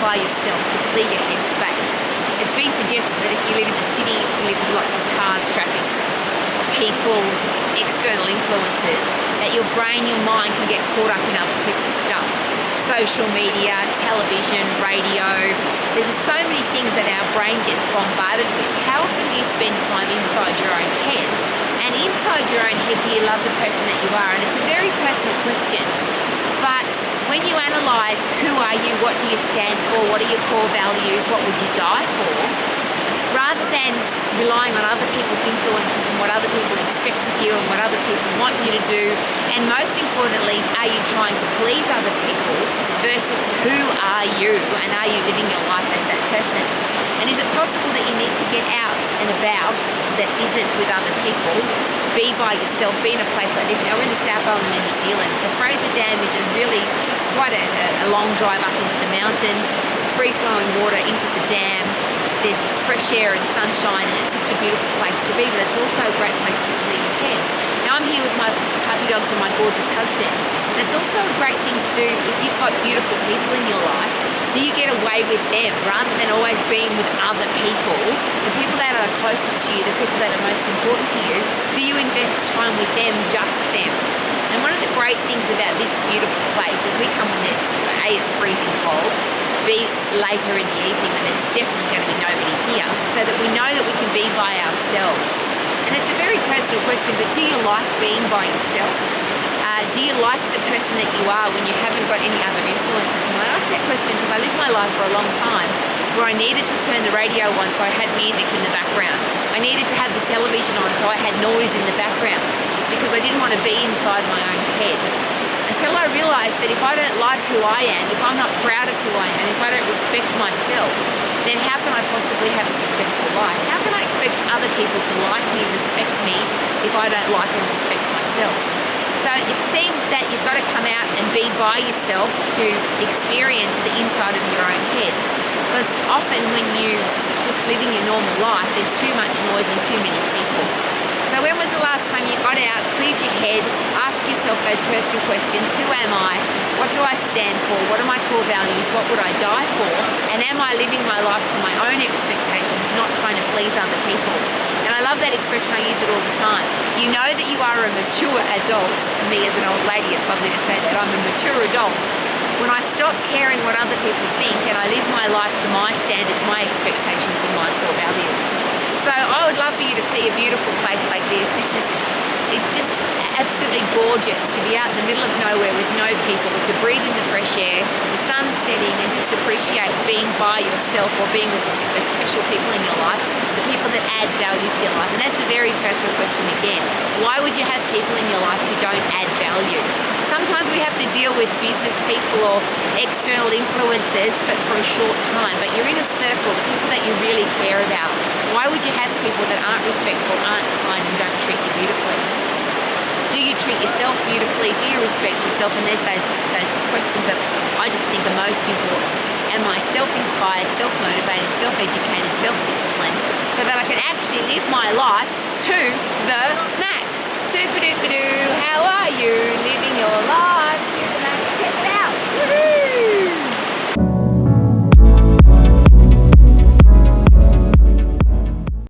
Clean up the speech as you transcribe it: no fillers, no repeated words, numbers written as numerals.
by yourself to clear your headspace. It's been suggested that if you live in a city, if you live with lots of cars, traffic, people, external influences, that your brain, your mind can get caught up in other people's stuff. Social media, television, radio. There's so many things that our brain gets bombarded with. How often do you spend time inside your own head? And inside your own head, do you love the person that you are? And it's a very personal question. But when you analyse who are you, what do you stand for, what are your core values, what would you die for, rather than relying on other people's influences and what other people expect of you and what other people want you to do, and most importantly, are you trying to please other people versus who are you and are you living your life as that person? And is it possible that you need to get out and about that isn't with other people, be by yourself, be in a place like this? Now we're in the South Island in New Zealand. The Fraser Dam is it's quite a long drive up into the mountains, free flowing water into the dam. There's fresh air and sunshine, and it's just a beautiful place to be, but it's also a great place to clear your head. Now I'm here with my puppy dogs and my gorgeous husband, and it's also a great thing to do if you've got beautiful people in your life. Do you get away with them rather than always being with other people, the people that are closest to you, the people that are most important to you? Do you invest time with them, just them? And one of the great things about this beautiful place is we come when it's freezing cold, B, later in the evening when there's definitely going to be nobody here, so that we know that we can be by ourselves. And it's a very personal question, but do you like being by yourself? Do you like the person that you are when you haven't got any other influences? And I ask that question because I lived my life for a long time where I needed to turn the radio on so I had music in the background. I needed to have the television on so I had noise in the background because I didn't want to be inside my own head. Until I realised that if I don't like who I am, if I'm not proud of who I am, if I don't respect myself, then how can I possibly have a successful life? How can I expect other people to like me, respect me, if I don't like and respect myself? So it seems that you've got to come out and be by yourself to experience the inside of your own head. Because often when you just living your normal life, there's too much noise and too many people. So when was the last time you got out, cleared your head, asked yourself those personal questions? Who am I? What do I stand for? What are my core values? What would I die for? And am I living my life to my own expectations, not trying to please other people? And I love that expression, I use it all the time. You know that you are a mature adult. Me as an old lady, it's lovely to say that I'm a mature adult when I stop caring what other people think and I live my life to my standards, my expectations and my core values. So I would love for you to see a beautiful place like this. It's just absolutely gorgeous to be out in the middle of nowhere with no people, to breathe in the fresh air, the sun setting, and just appreciate being by yourself or being with the special people in your life, the people that add value to your life. And that's a very personal question again. Why would you have people in your life who don't add value? Sometimes we have to deal with business people or external influences, but for a short time. But you're in a circle, the people that you really care about. Why would you have people that aren't respectful, aren't kind, and don't treat you beautifully? Do you treat yourself beautifully? Do you respect yourself? And there's those questions that I just think are most important. Am I self-inspired, self-motivated, self-educated, self-disciplined, so that I can actually live my life to the max? Super-duper-doo, how are you living your life?